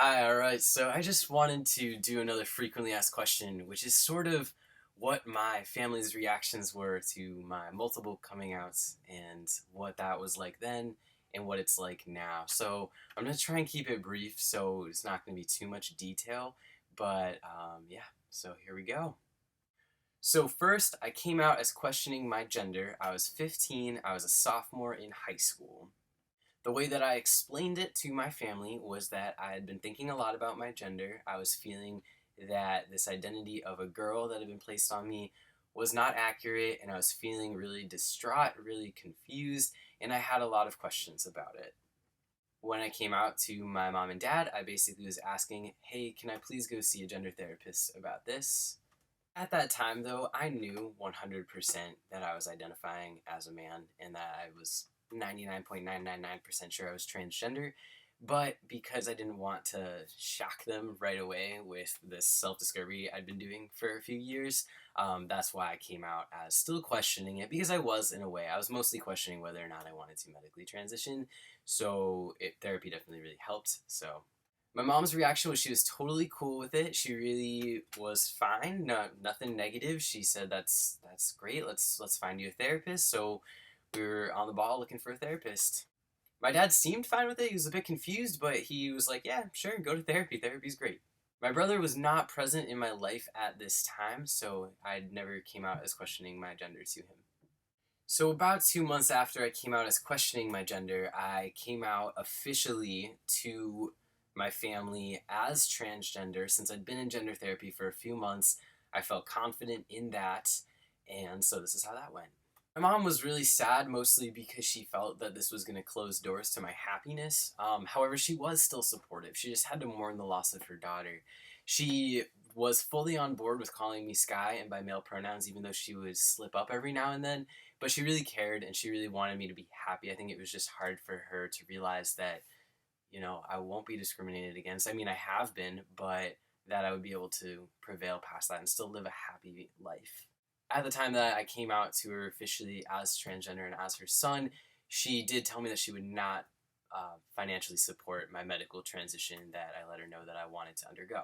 Hi, alright, so I just wanted to do another frequently asked question, which is sort of what my family's reactions were to my multiple coming outs and what that was like then and what it's like now. So I'm going to try and keep it brief so it's not going to be too much detail, but yeah, so here we go. So first, I came out as questioning my gender. I was 15, I was a sophomore in high school. The way that I explained it to my family was that I had been thinking a lot about my gender. I was feeling that this identity of a girl that had been placed on me was not accurate, and I was feeling really distraught, really confused, and I had a lot of questions about it. When I came out to my mom and dad, I basically was asking, hey, can I please go see a gender therapist about this? At that time, though, I knew 100% that I was identifying as a man and that I was 99.999% sure I was transgender. But because I didn't want to shock them right away with this self discovery I'd been doing for a few years, that's why I came out as still questioning it because I was, in a way, I was mostly questioning whether or not I wanted to medically transition. So therapy definitely really helped. So my mom's reaction was she was totally cool with it. She really was fine. No, nothing negative. She said that's great. Let's find you a therapist. So we were on the ball looking for a therapist. My dad seemed fine with it. He was a bit confused, but he was like, "Yeah, sure, go to therapy. Therapy's great." My brother was not present in my life at this time, so I never came out as questioning my gender to him. So about 2 months after I came out as questioning my gender, I came out officially to my family as transgender. Since I'd been in gender therapy for a few months, I felt confident in that, and so this is how that went. My mom was really sad, mostly because she felt that this was going to close doors to my happiness. However, she was still supportive. She just had to mourn the loss of her daughter. She was fully on board with calling me Sky and by male pronouns, even though she would slip up every now and then. But she really cared and she really wanted me to be happy. I think it was just hard for her to realize that, I won't be discriminated against. I mean, I have been, but that I would be able to prevail past that and still live a happy life. At the time that I came out to her officially as transgender and as her son, she did tell me that she would not financially support my medical transition that I let her know that I wanted to undergo.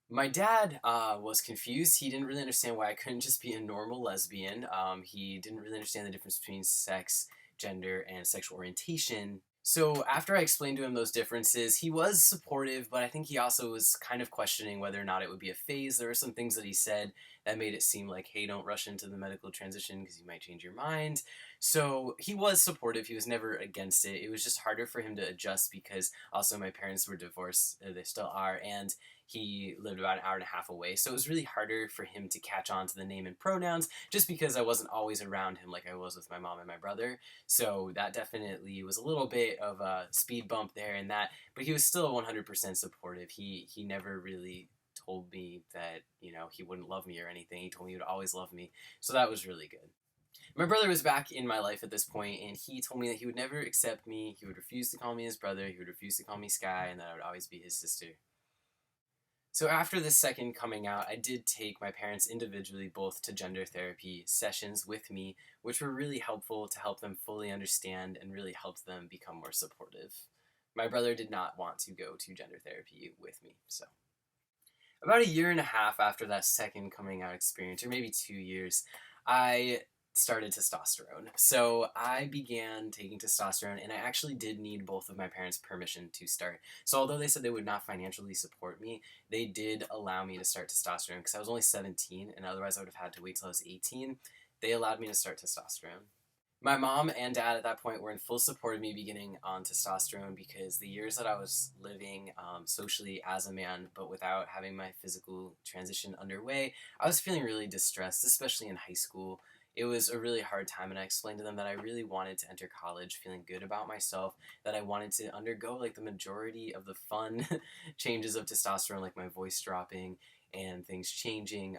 My dad was confused. He didn't really understand why I couldn't just be a normal lesbian. He didn't really understand the difference between sex, gender, and sexual orientation. So after I explained to him those differences, he was supportive, but I think he also was kind of questioning whether or not it would be a phase. There were some things that he said that made it seem like, hey, don't rush into the medical transition because you might change your mind. So he was supportive. He was never against it. It was just harder for him to adjust because also my parents were divorced. They still are. And he lived about an hour and a half away. So it was really harder for him to catch on to the name and pronouns just because I wasn't always around him like I was with my mom and my brother. So that definitely was a little bit of a speed bump there and that, but he was still 100% supportive. He never really told me that, he wouldn't love me or anything. He told me he would always love me. So that was really good. My brother was back in my life at this point, and he told me that he would never accept me. He would refuse to call me his brother. He would refuse to call me Sky, and that I would always be his sister. So after this second coming out, I did take my parents individually both to gender therapy sessions with me, which were really helpful to help them fully understand and really helped them become more supportive. My brother did not want to go to gender therapy with me, so. About a year and a half after that second coming out experience, or maybe 2 years, I started testosterone. So I began taking testosterone, and I actually did need both of my parents' permission to start. So although they said they would not financially support me, they did allow me to start testosterone because I was only 17, and otherwise I would have had to wait till I was 18. They allowed me to start testosterone. My mom and dad at that point were in full support of me beginning on testosterone because the years that I was living socially as a man, but without having my physical transition underway, I was feeling really distressed, especially in high school. It was a really hard time, and I explained to them that I really wanted to enter college feeling good about myself, that I wanted to undergo like the majority of the fun changes of testosterone, like my voice dropping and things changing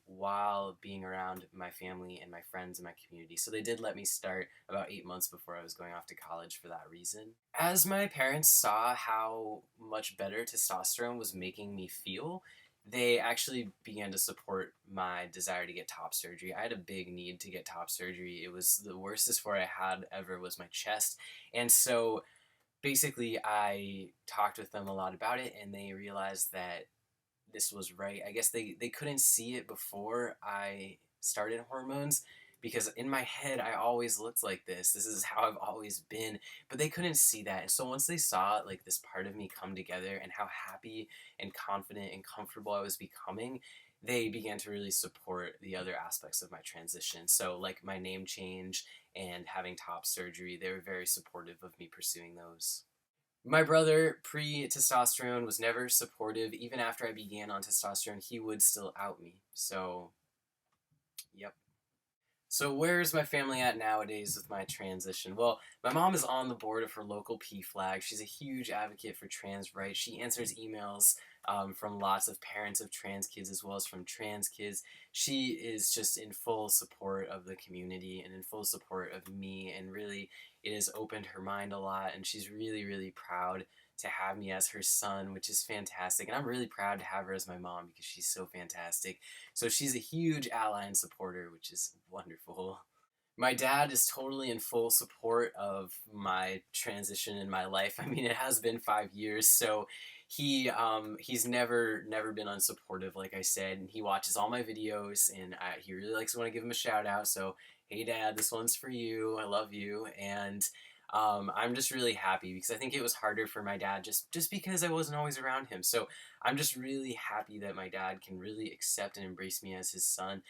while being around my family and my friends and my community. So they did let me start about 8 months before I was going off to college for that reason. As my parents saw how much better testosterone was making me feel, they actually began to support my desire to get top surgery. I had a big need to get top surgery. It was the worst dysphoria I had ever was my chest. And so basically, I talked with them a lot about it, and they realized that this was right. I guess they couldn't see it before I started hormones, because in my head I always looked like this. This is how I've always been, but they couldn't see that. And so once they saw like this part of me come together and how happy and confident and comfortable I was becoming, they began to really support the other aspects of my transition. So like my name change and having top surgery, they were very supportive of me pursuing those. My brother, pre testosterone, was never supportive. Even after I began on testosterone, he would still out me. So, yep. So, where's my family at nowadays with my transition? Well, my mom is on the board of her local PFLAG. She's a huge advocate for trans rights. She answers emails from lots of parents of trans kids as well as from trans kids. She is just in full support of the community and in full support of me, and really, it has opened her mind a lot. And she's really, really proud to have me as her son, which is fantastic. And I'm really proud to have her as my mom because she's so fantastic. So she's a huge ally and supporter, which is wonderful. My dad is totally in full support of my transition in my life. I mean, it has been 5 years, so he's never been unsupportive, like I said, and he watches all my videos, and he really likes to want to give him a shout out. So, hey, Dad, this one's for you. I love you, and I'm just really happy because I think it was harder for my dad just because I wasn't always around him. So I'm just really happy that my dad can really accept and embrace me as his son.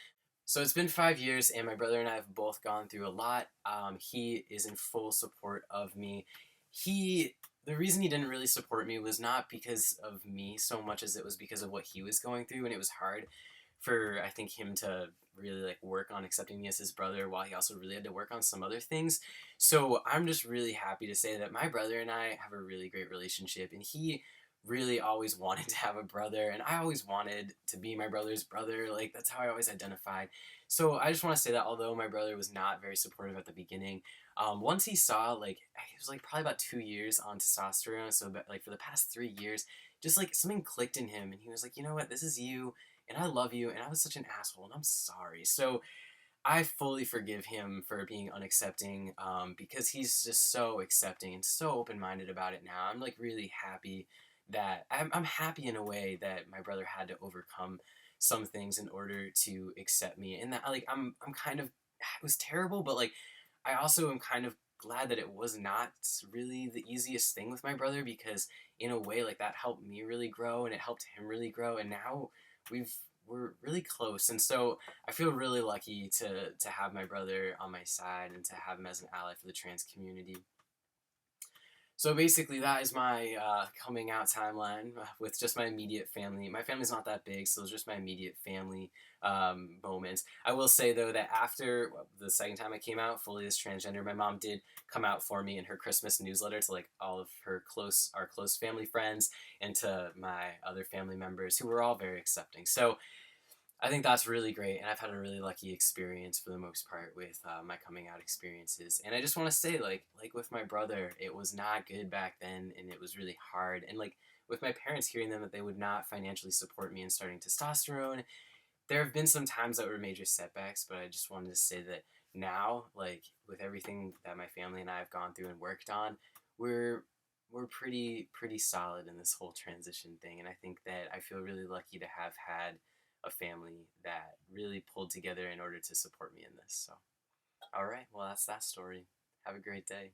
So it's been 5 years, and my brother and I have both gone through a lot. He is in full support of me. He, the reason he didn't really support me was not because of me so much as it was because of what he was going through, and it was hard for I think him to really like work on accepting me as his brother while he also really had to work on some other things. So I'm just really happy to say that my brother and I have a really great relationship, and he really always wanted to have a brother, and I always wanted to be my brother's brother. Like, that's how I always identified. So I just want to say that although my brother was not very supportive at the beginning, once he saw, like, it was like probably about 2 years on testosterone, so like for the past 3 years, just like something clicked in him, and he was like, you know what, this is you, and I love you, and I was such an asshole, and I'm sorry. So I fully forgive him for being unaccepting, because he's just so accepting and so open minded about it now. I'm like really happy that I'm happy in a way that my brother had to overcome some things in order to accept me, and that like I'm kind of, it was terrible, but like I also am kind of glad that it was not really the easiest thing with my brother, because in a way like that helped me really grow and it helped him really grow, and now we're really close, and so I feel really lucky to have my brother on my side and to have him as an ally for the trans community. So basically, that is my coming out timeline with just my immediate family. My family's not that big, so it's just my immediate family moments. I will say though that after the second time I came out fully as transgender, my mom did come out for me in her Christmas newsletter to like all of our close family friends, and to my other family members who were all very accepting. So I think that's really great, and I've had a really lucky experience for the most part with my coming out experiences. And I just want to say, like with my brother, it was not good back then, and it was really hard. And like with my parents, hearing them that they would not financially support me in starting testosterone, there have been some times that were major setbacks. But I just wanted to say that now, like with everything that my family and I have gone through and worked on, we're we're pretty solid in this whole transition thing, and I think that I feel really lucky to have had a family that really pulled together in order to support me in this. So, all right, well, that's that story. Have a great day.